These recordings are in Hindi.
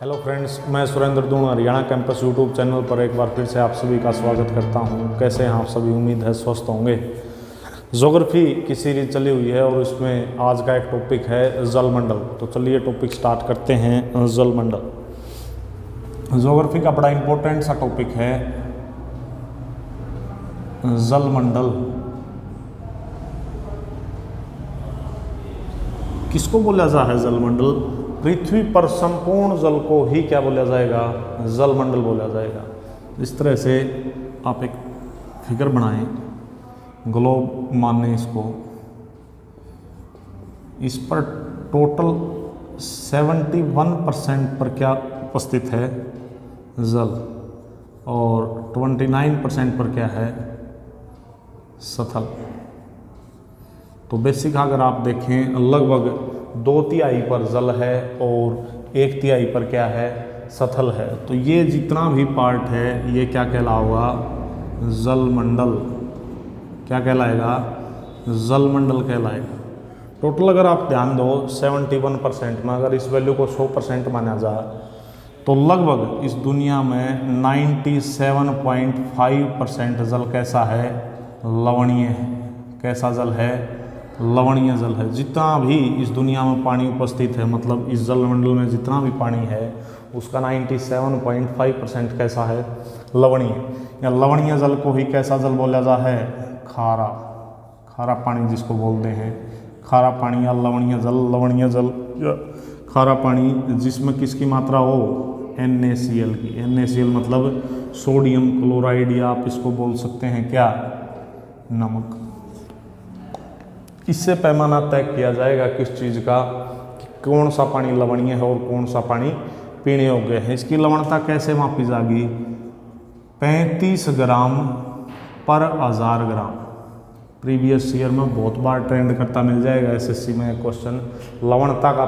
हेलो फ्रेंड्स, मैं Surendra Doon Haryana campus YouTube channel पर एक बार फिर से आप सभी का स्वागत करता हूं। कैसे हैं आप सभी? उम्मीद है स्वस्थ होंगे। ज्योग्राफी की सीरीज चली हुई है और इसमें आज का एक टॉपिक है जलमंडल। तो चलिए टॉपिक स्टार्ट करते हैं। जलमंडल ज्योग्राफी का बड़ा इंपॉर्टेंट सा टॉपिक है। जलमंडल किसको बोला जा है? जलमंडल पृथ्वी पर संपूर्ण जल को ही क्या बोला जाएगा? जलमंडल बोला जाएगा। इस तरह से आप एक फिगर बनाएं, ग्लोब माने इसको। इस पर टोटल 71% पर क्या उपस्थित है? जल। और 29% पर क्या है? स्थल। तो बेसिक अगर आप देखें, लगभग 2/3 पर जल है और 1/3 पर क्या है? स्थल है। तो ये जितना भी पार्ट है ये क्या कहलाएगा? जलमंडल। क्या कहलाएगा? जलमंडल कहलाएगा। टोटल अगर आप ध्यान दो 71% में, अगर इस वैल्यू को 100% माना जाए तो लगभग इस दुनिया में 97.5% जल कैसा है? लवणीय है। कैसा जल है? लवणीय जल है। जितना भी इस दुनिया में पानी उपस्थित है, मतलब इस जलमंडल में जितना भी पानी है उसका 97.5% कैसा है? लवणीय। या लवणीय जल को ही कैसा जल बोला जा है? खारा। खारा पानी जिसको बोलते हैं, खारा पानी या लवणीय जल। लवणीय जल या खारा पानी जिसमें किसकी मात्रा हो? NaCl की। NaCl मतलब सोडियम क्लोराइड, या आप इसको बोल सकते हैं क्या? नमक। इससे पैमाना तय किया जाएगा किस चीज़ का, कि कौन सा पानी लवणीय है और कौन सा पानी पीने योग्य है। इसकी लवणता कैसे मापी जाएगी? 35 ग्राम पर 1000 ग्राम। प्रीवियस ईयर में बहुत बार ट्रेंड करता मिल जाएगा SSC में क्वेश्चन। लवणता का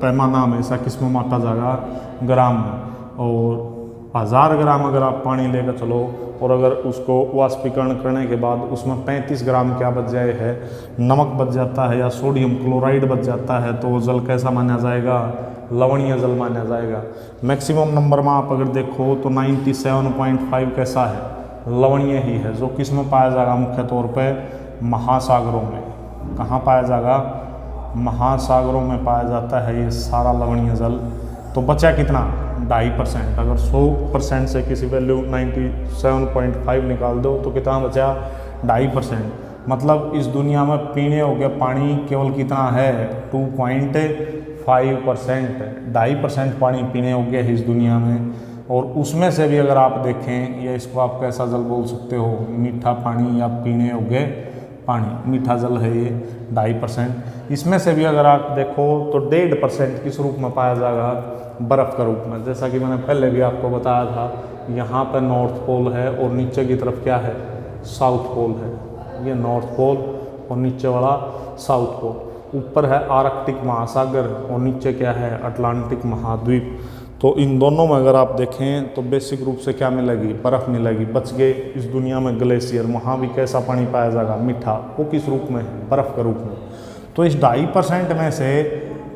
पैमाना हमेशा किस में मापा जाएगा? ग्राम में। और 1000 ग्राम अगर आप पानी लेकर चलो और अगर उसको वाष्पीकरण करने के बाद उसमें 35 ग्राम क्या बच जाए है? नमक बच जाता है या सोडियम क्लोराइड बच जाता है, तो वो जल कैसा माना जाएगा? लवणीय जल माना जाएगा। मैक्सिमम नंबर में आप अगर देखो तो 97.5 कैसा है? लवणीय ही है। जो किस में पाया जाएगा? मुख्य तौर पे महासागरों में। कहाँ पाया जाएगा? महासागरों में पाया जाता है ये सारा लवणीय जल। तो बचा कितना? 2.5%। अगर 100% से किसी वैल्यू 97.5 निकाल दो तो कितना बचा? 2.5%। मतलब इस दुनिया में पीने योग्य पानी केवल कितना है? 2.5%। 2.5% पानी पीने योग्य है इस दुनिया में। और उसमें से भी अगर आप देखें, या इसको आप कैसा जल बोल सकते हो? मीठा पानी या पीने योग्य पानी। मीठा जल है ये 2.5%। इसमें से भी अगर आप देखो तो 1.5% किस रूप में पाया जाएगा? बर्फ़ का रूप में। जैसा कि मैंने पहले भी आपको बताया था, यहाँ पर नॉर्थ पोल है और नीचे की तरफ क्या है? साउथ पोल है। ये नॉर्थ पोल और नीचे वाला साउथ पोल। ऊपर है आर्कटिक महासागर और नीचे क्या है? अटलांटिक महाद्वीप। तो इन दोनों में अगर आप देखें तो बेसिक रूप से क्या मिलेगी? बर्फ़ मिलेगी। बच गए इस दुनिया में ग्लेशियर। वहाँ भी कैसा पानी पाया जाएगा? मीठा। वो किस रूप में? बर्फ़ के रूप में। तो इस 2.5% में से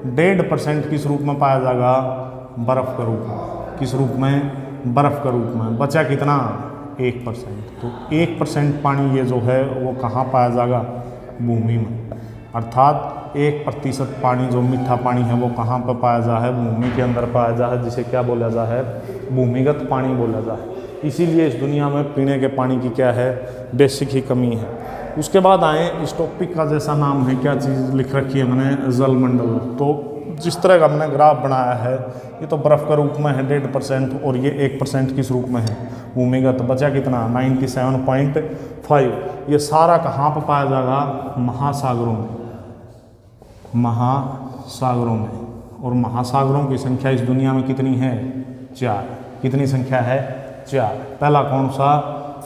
1.5% किस रूप में पाया जाएगा? बर्फ़ के रूप में। किस रूप में? बर्फ़ के रूप में। बचा कितना? 1%। तो 1% पानी ये जो है वो कहाँ पाया जाएगा? भूमि में। अर्थात 1% पानी जो मीठा पानी है वो कहाँ पर पाया जा है? भूमि के अंदर पाया जा है, जिसे क्या बोला जा है? भूमिगत पानी बोला जा है। इसीलिए इस दुनिया में पीने के पानी की क्या है? बेसिक ही कमी है। उसके बाद आए, इस टॉपिक का जैसा नाम है, क्या चीज़ लिख रखी है मैंने? जलमंडल। तो जिस तरह का मैंने ग्राफ बनाया है, ये तो बर्फ़ के रूप में है 1.5% और ये 1% किस रूप में है? भूमिगत। बचा कितना? 97.5। ये सारा कहाँ पर पाया जाएगा? महासागरों में। महासागरों में। और महासागरों की संख्या इस दुनिया में कितनी है? 4। कितनी संख्या है? 4। पहला कौन सा?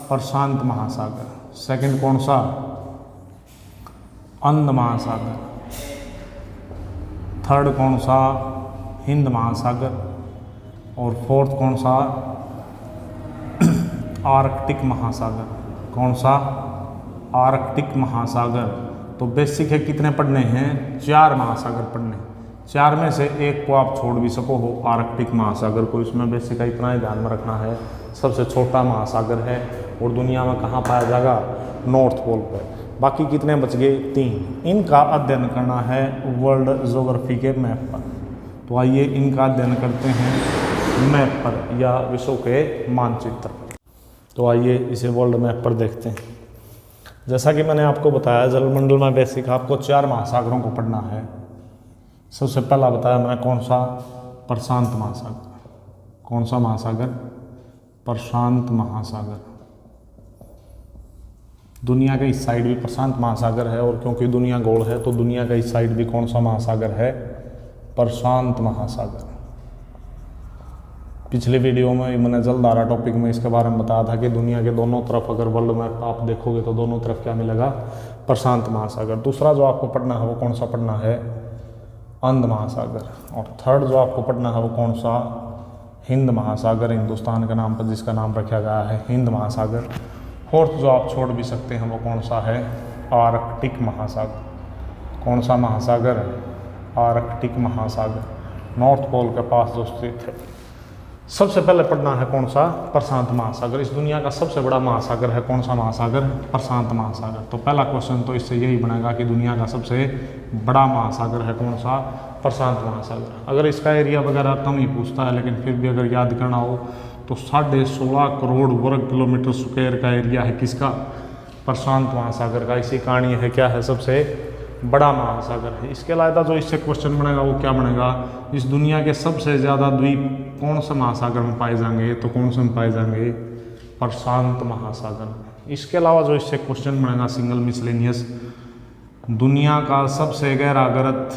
प्रशांत महासागर। सेकंड कौन सा? अंध महासागर। थर्ड कौन सा? हिंद महासागर। और फोर्थ कौन सा? आर्कटिक महासागर। कौन सा? आर्कटिक महासागर। तो बेसिक है कितने पढ़ने हैं? 4 महासागर पढ़ने। चार में से एक को आप छोड़ भी सको हो, आर्कटिक महासागर को। इसमें बेसिक इतना ही ध्यान में रखना है, सबसे छोटा महासागर है और दुनिया में कहाँ पाया जाएगा, नॉर्थ पोल पर। बाकी कितने बच गए, 3। इनका अध्ययन करना है वर्ल्ड ज्योग्राफी के मैप पर। तो आइए इनका अध्ययन करते हैं मैप पर या विश्व के मानचित्र। तो आइए इसे वर्ल्ड मैप पर देखते हैं। जैसा कि मैंने आपको बताया, जलमंडल में बेसिक आपको 4 महासागरों को पढ़ना है। सबसे पहला बताया मैंने कौन सा, प्रशांत महासागर। कौन सा महासागर, प्रशांत महासागर। दुनिया के इस साइड भी प्रशांत महासागर है, और क्योंकि दुनिया गोल है तो दुनिया का इस साइड भी कौन सा महासागर है, प्रशांत महासागर। पिछले वीडियो में मैंने जलधारा टॉपिक में इसके बारे में बताया था कि दुनिया के दोनों तरफ अगर वर्ल्ड मैप आप देखोगे तो दोनों तरफ क्या मिलेगा, प्रशांत महासागर। दूसरा जो आपको पढ़ना है वो कौन सा पढ़ना है, अंध महासागर। और थर्ड जो आपको पढ़ना है वो कौन सा, हिंद महासागर, हिंदुस्तान के नाम पर जिसका नाम रखा गया है हिंद महासागर। फोर्थ जो आप छोड़ भी सकते हैं वो कौन सा है, आर्कटिक महासागर। कौन सा महासागर है, आर्कटिक महासागर, नॉर्थ पोल के पास जो स्थित है। सबसे पहले पढ़ना है कौन सा, प्रशांत महासागर। इस दुनिया का सबसे बड़ा महासागर है कौन सा महासागर, प्रशांत महासागर। तो पहला क्वेश्चन तो इससे यही बनेगा कि दुनिया का सबसे बड़ा महासागर है कौन सा, प्रशांत महासागर। अगर इसका एरिया वगैरह कम ही पूछता है, लेकिन फिर भी अगर याद करना हो तो 16.5 करोड़ वर्ग किलोमीटर स्क्वायर का एरिया है किसका, प्रशांत महासागर का। इसी कहानी है क्या है, सबसे बड़ा महासागर है। इसके अलावा जो इससे क्वेश्चन बनेगा वो क्या बनेगा, इस दुनिया के सबसे ज़्यादा द्वीप कौन सा महासागर में पाए जाएंगे, तो कौन से में पाए जाएंगे, प्रशांत महासागर में। इसके अलावा जो इससे क्वेश्चन बनेगा सिंगल मिसलेनियस, दुनिया का सबसे गहरा गर्त,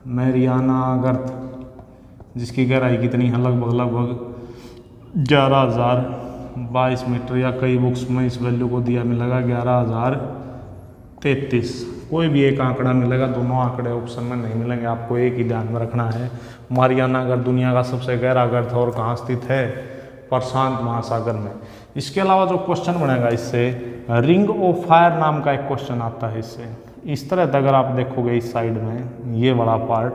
मैरियाना गर्त, जिसकी गहराई कितनी है, लगभग 11,022 मीटर, या कई बुक्स में इस वैल्यू को दिया मिलेगा 11,033। कोई भी एक आंकड़ा मिलेगा, दोनों आंकड़े ऑप्शन में नहीं मिलेंगे, आपको एक ही ध्यान में रखना है। मारियाना गर्त दुनिया का सबसे गहरा गर्त है और कहाँ स्थित है, प्रशांत महासागर में। इसके अलावा जो क्वेश्चन बनेगा इससे, रिंग ऑफ फायर नाम का एक क्वेश्चन आता है इससे। इस तरह से अगर आप देखोगे इस साइड में ये बड़ा पार्ट,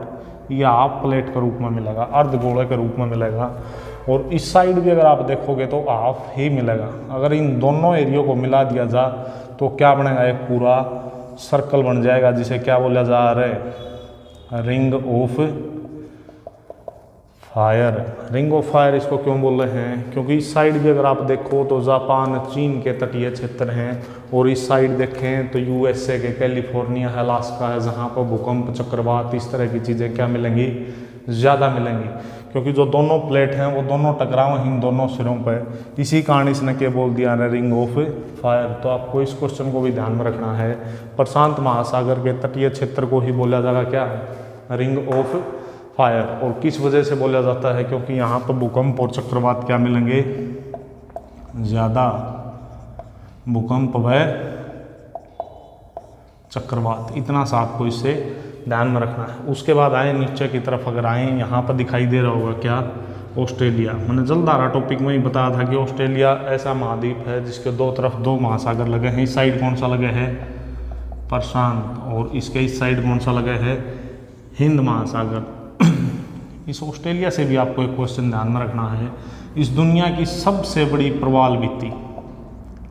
ये हाफ प्लेट के रूप में मिलेगा, अर्धगोले के रूप में मिलेगा, और इस साइड भी अगर आप देखोगे तो हाफ ही मिलेगा। अगर इन दोनों एरियो को मिला दिया जा तो क्या बनेगा, एक पूरा सर्कल बन जाएगा, जिसे क्या बोला जा रहा है, ring of fire. Ring of fire इसको क्यों बोल रहे हैं, क्योंकि इस साइड भी अगर आप देखो तो जापान, चीन के तटीय क्षेत्र हैं, और इस साइड देखें तो यूएसए के कैलिफोर्निया है, अलास्का है, जहाँ पर भूकंप, चक्रवात, इस तरह की चीज़ें क्या मिलेंगी, ज़्यादा मिलेंगी। क्योंकि जो दोनों प्लेट हैं वो दोनों टकराव इन दोनों सिरों पर। इसी कारण इसने क्या बोल दिया है, रिंग ऑफ फायर। तो आपको इस क्वेश्चन को भी ध्यान में रखना है। प्रशांत महासागर के तटीय क्षेत्र को ही बोला जाएगा क्या, रिंग ऑफ फायर। और किस वजह से बोला जाता है, क्योंकि यहाँ पर भूकंप और चक्रवात क्या मिलेंगे, ज़्यादा, भूकंप व चक्रवात। इतना सा आपको इससे ध्यान में रखना है। उसके बाद आए नीचे की तरफ, अगर आए यहाँ पर दिखाई दे रहा होगा क्या, ऑस्ट्रेलिया। मैंने जलधारा टॉपिक में ही बताया था कि ऑस्ट्रेलिया ऐसा महाद्वीप है जिसके दो तरफ 2 महासागर लगे हैं। इस साइड कौन सा लगे है, प्रशांत, और इसके इस साइड कौन सा लगे है, हिंद महासागर। इस ऑस्ट्रेलिया से भी आपको एक क्वेश्चन ध्यान में रखना है, इस दुनिया की सबसे बड़ी प्रवाल भित्ति,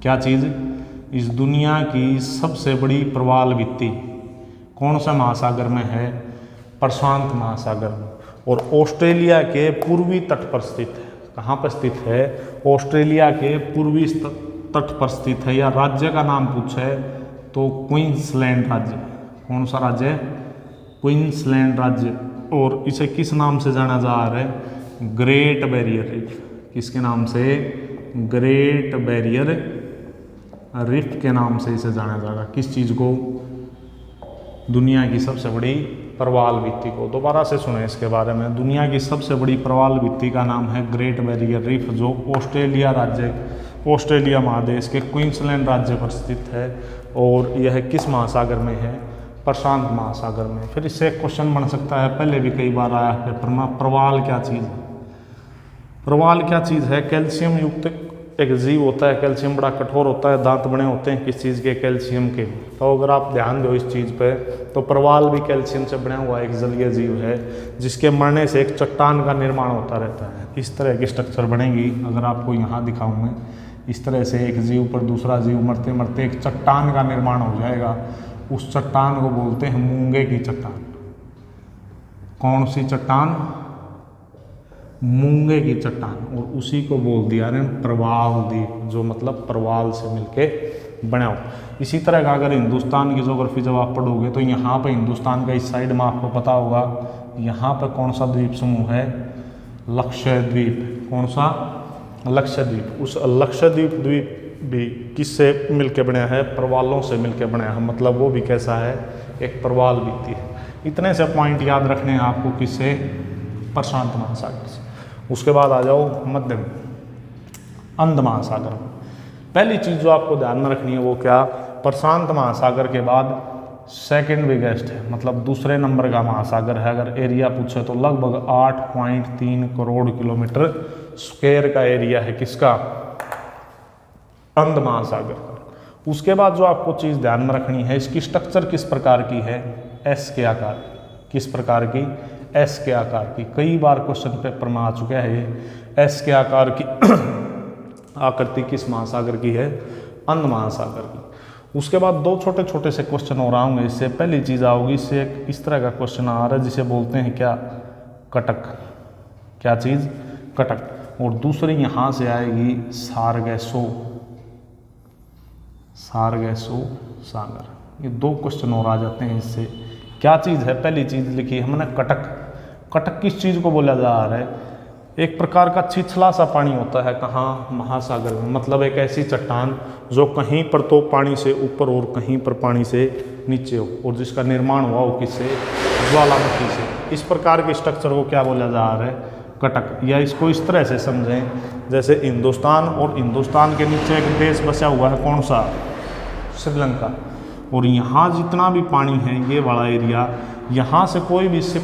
क्या चीज़, इस दुनिया की सबसे बड़ी प्रवाल भित्ति कौन सा महासागर में है, प्रशांत महासागर में। और ऑस्ट्रेलिया के पूर्वी तट पर स्थित है। कहाँ पर स्थित है, ऑस्ट्रेलिया के पूर्वी तट पर स्थित है। या राज्य का नाम पूछे तो क्वींसलैंड राज्य। कौन सा राज्य, क्वींसलैंड राज्य। और इसे किस नाम से जाना जा रहा है, ग्रेट बैरियर रीफ। किसके नाम से, ग्रेट बैरियर रीफ के नाम से इसे जाना जाएगा। किस चीज़ को, दुनिया की सबसे बड़ी प्रवाल भित्ति को। दोबारा से सुने इसके बारे में, दुनिया की सबसे बड़ी प्रवाल भित्ति का नाम है ग्रेट बैरियर रीफ, जो ऑस्ट्रेलिया राज्य, ऑस्ट्रेलिया महादेश के क्वींसलैंड राज्य पर स्थित है। और यह किस महासागर में है, प्रशांत महासागर में। फिर इससे एक क्वेश्चन बन सकता है, पहले भी कई बार आया है पेपर में, प्रवाल क्या चीज़ है। प्रवाल क्या चीज़ है, कैल्शियम युक्त एक जीव होता है, कैल्शियम बड़ा कठोर होता है, दांत बने होते हैं किस चीज़ के, कैल्शियम के। तो अगर आप ध्यान दो इस चीज़ पे, तो प्रवाल भी कैल्शियम से बना हुआ एक जलीय जीव है, जिसके मरने से एक चट्टान का निर्माण होता रहता है। इस तरह की स्ट्रक्चर बनेगी। अगर आपको यहाँ दिखाऊँ मैं, इस तरह से एक जीव पर दूसरा जीव मरते मरते एक चट्टान का निर्माण हो जाएगा। उस चट्टान को बोलते हैं मूंगे की चट्टान। कौन सी चट्टान? मूंगे की चट्टान। और उसी को बोल दिया ने प्रवाल द्वीप, जो मतलब प्रवाल से मिलके बना हो। इसी तरह का अगर हिंदुस्तान की ज्योग्राफी जब आप पढ़ोगे तो यहाँ पे हिंदुस्तान का इस साइड में आपको पता होगा, यहाँ पर कौन सा द्वीप समूह है? लक्षद्वीप। कौन सा? लक्षद्वीप। उस लक्षद्वीप द्वीप भी किससे मिलके बना है? प्रवालों से मिलके बना है। मतलब वो भी कैसा है? एक प्रवाल बीती है। इतने से पॉइंट याद रखने हैं आपको। किससे? प्रशांत महासागर से। उसके बाद आ जाओ मध्य अंध महासागर। पहली चीज़ जो आपको ध्यान में रखनी है वो क्या? प्रशांत महासागर के बाद सेकंड बिगेस्ट है, मतलब दूसरे नंबर का महासागर है। अगर एरिया पूछे तो लगभग 8.3 करोड़ किलोमीटर स्क्वायर का एरिया है। किसका? अंध महासागर। उसके बाद जो आपको चीज़ ध्यान में रखनी है, इसकी स्ट्रक्चर किस प्रकार की है? एस के आकार। किस प्रकार की? एस के आकार की। कई बार क्वेश्चन पेपर में आ चुका है ये। एस के आकार की आकृति किस महासागर की है? अंध महासागर की। उसके बाद दो छोटे छोटे से क्वेश्चन और आएंगे इससे। पहली चीज़ आओगी, इससे एक इस तरह का क्वेश्चन आ रहा है जिसे बोलते हैं क्या? कटक। क्या चीज़? कटक। और दूसरी यहाँ से आएगी सारगैसो। सारगैसो सागर। ये दो क्वेश्चन और आ जाते हैं इससे। क्या चीज़ है? पहली चीज़ लिखी है हमने कटक। कटक किस चीज़ को बोला जा रहा है? एक प्रकार का छिछला सा पानी होता है। कहाँ? महासागर में। मतलब एक ऐसी चट्टान जो कहीं पर तो पानी से ऊपर और कहीं पर पानी से नीचे हो, और जिसका निर्माण हुआ हो किससे? ज्वालामुखी से। इस प्रकार के स्ट्रक्चर को क्या बोला जा रहा है? कटक। या इसको इस तरह से समझें, जैसे हिंदुस्तान, और हिंदुस्तान के नीचे एक देश बसा हुआ है। कौन सा? श्रीलंका। और यहाँ जितना भी पानी है, ये वाला एरिया, यहाँ से कोई भी शिप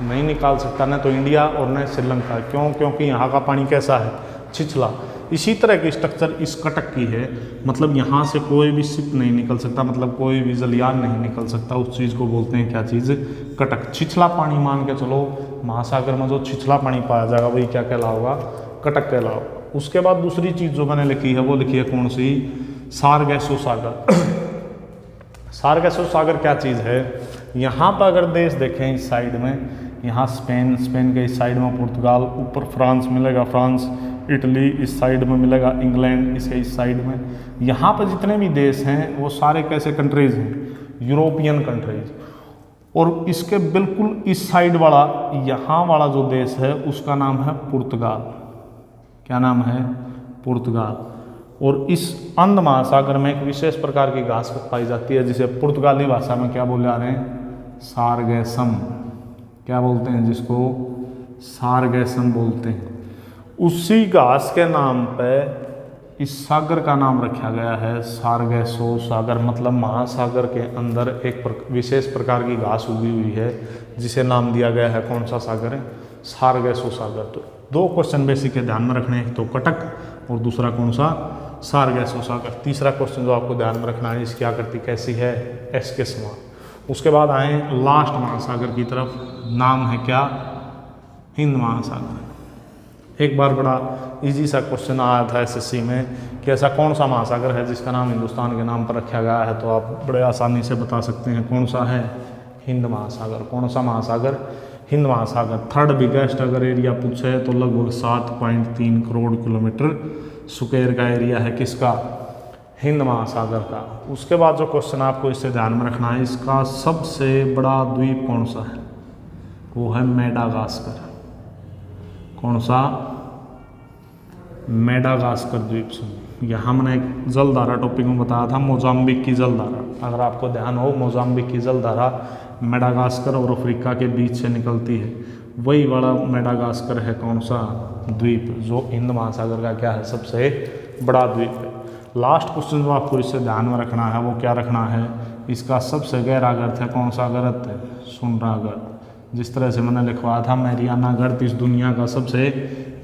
नहीं निकाल सकता, न तो इंडिया और न श्रीलंका। क्यों? क्योंकि यहाँ का पानी कैसा है? छिछला। इसी तरह की स्ट्रक्चर इस कटक की है। मतलब यहाँ से कोई भी शिप नहीं निकल सकता, मतलब कोई भी जलयान नहीं निकल सकता। उस चीज़ को बोलते हैं क्या चीज़? कटक। छिछला पानी मान के चलो, महासागर में जो छिछला पानी पाया जाएगा वही क्या कहलाओगा? कटक कहलाओगा। उसके बाद दूसरी चीज़ जो मैंने लिखी है वो लिखी है कौन सी? सारगैसो सागर। सारगैसो सागर क्या चीज़ है? यहाँ पर अगर देश देखें इस साइड में, यहाँ स्पेन, स्पेन के इस साइड में पुर्तगाल, ऊपर फ्रांस मिलेगा, फ्रांस, इटली इस साइड में मिलेगा, इंग्लैंड इसके इस साइड में। यहाँ पर जितने भी देश हैं वो सारे कैसे कंट्रीज़ हैं? European countries. और इसके बिल्कुल इस साइड वाला, यहाँ वाला जो देश है उसका नाम है पुर्तगाल। क्या नाम है? पुर्तगाल। और इस अंध महासागर में एक विशेष प्रकार की घास पाई जाती है जिसे पुर्तगाली भाषा में क्या बोले जा रहे हैं? सारगैसम। क्या बोलते हैं जिसको? सारगैसम बोलते हैं। उसी घास के नाम पे इस सागर का नाम रखा गया है सारगैसो सागर। मतलब महासागर के अंदर एक विशेष प्रकार की घास उगी हुई है जिसे नाम दिया गया है कौन सा सागर है? सारगैसो सागर। तो दो क्वेश्चन बेसिक के ध्यान में रखने हैं, तो कटक और दूसरा कौन सा? सारगैसो सागर। तीसरा क्वेश्चन जो आपको ध्यान में रखना है, इसकी आकृति कैसी है? एस के समान। उसके बाद आए लास्ट महासागर की तरफ। नाम है क्या? हिंद महासागर। एक बार बड़ा इजी सा क्वेश्चन आया था एसएससी में कि ऐसा कौन सा महासागर है जिसका नाम हिंदुस्तान के नाम पर रखा गया है, तो आप बड़े आसानी से बता सकते हैं कौन सा है? हिंद महासागर। कौन सा महासागर? हिंद महासागर। थर्ड बिगेस्ट अगर एरिया पूछे तो लगभग 7.3 करोड़ किलोमीटर स्क्वायर का एरिया है। किसका? हिंद महासागर का। उसके बाद जो क्वेश्चन आपको इससे ध्यान में रखना है, इसका सबसे बड़ा द्वीप कौन सा है? वो है मेडागास्कर। कौन सा? मेडागास्कर द्वीप समूह। यहाँ मैंने एक जलधारा टॉपिक में बताया था, मोजाम्बिक की जलधारा। अगर आपको ध्यान हो, मोजाम्बिक की जलधारा मेडागास्कर और अफ्रीका के बीच से निकलती है। वही वाला मेडागास्कर है कौन सा? द्वीप, जो हिंद महासागर का क्या है? सबसे बड़ा द्वीप है। लास्ट क्वेश्चन जो आपको इससे ध्यान में रखना है वो क्या रखना है? इसका सबसे गहरा गर्त है कौन सा गर्त है? सुनहरा गर्त। जिस तरह से मैंने लिखवाया था, मैरियाना गर्त इस दुनिया का सबसे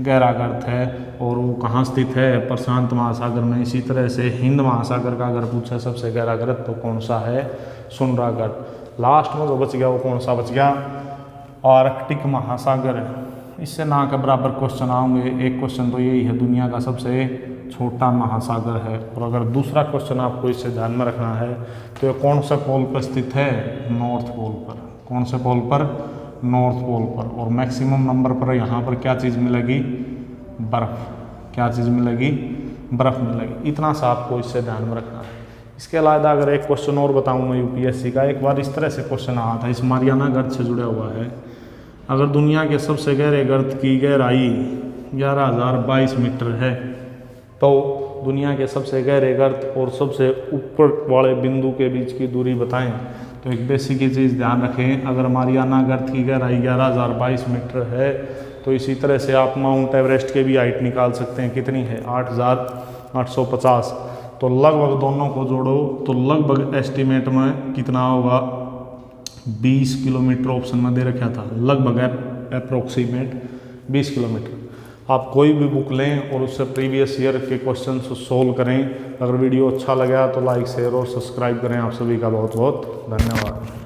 गहरा गर्त है और वो कहाँ स्थित है, प्रशांत महासागर में। इसी तरह से हिंद महासागर का अगर पूछा सबसे गहरा गर्त तो कौन सा है, सुनहरा गर्त। लास्ट में जो बच गया वो कौन सा बच गया, आर्कटिक महासागर है। इससे ना के बराबर क्वेश्चन आएंगे। एक क्वेश्चन तो यही है, दुनिया का सबसे छोटा महासागर है। और अगर दूसरा क्वेश्चन आपको इससे ध्यान में रखना है तो ये कौन से पोल पर स्थित है, नॉर्थ पोल पर। कौन से पोल पर, नॉर्थ पोल पर। और मैक्सिमम नंबर पर यहाँ पर क्या चीज़ मिलेगी, बर्फ़। क्या चीज़ मिलेगी, बर्फ़ मिलेगी। इतना सा आपको इससे ध्यान में रखना है। इसके अलावा अगर एक क्वेश्चन और बताऊँ मैं यूपीएससी का, एक बार इस तरह से क्वेश्चन आया था, इस मारियाना गर्त से जुड़ा हुआ है। अगर दुनिया के सबसे गहरे गर्त की गहराई 11,022 मीटर है तो दुनिया के सबसे गहरे गर्त और सबसे ऊपर वाले बिंदु के बीच की दूरी बताएं। तो एक बेसिक ही चीज़ ध्यान रखें, अगर मारियाना गर्त की गहराई 11,022 मीटर है तो इसी तरह से आप माउंट एवरेस्ट के भी हाइट निकाल सकते हैं। कितनी है, 8,850। तो लगभग दोनों को जोड़ो तो लगभग एस्टिमेट में कितना होगा, 20 किलोमीटर ऑप्शन में दे रखा था, लगभग अप्रोक्सीमेट 20 किलोमीटर। आप कोई भी बुक लें और उससे प्रीवियस ईयर के क्वेश्चन सोल्व करें। अगर वीडियो अच्छा लगा तो लाइक, शेयर और सब्सक्राइब करें। आप सभी का बहुत बहुत धन्यवाद।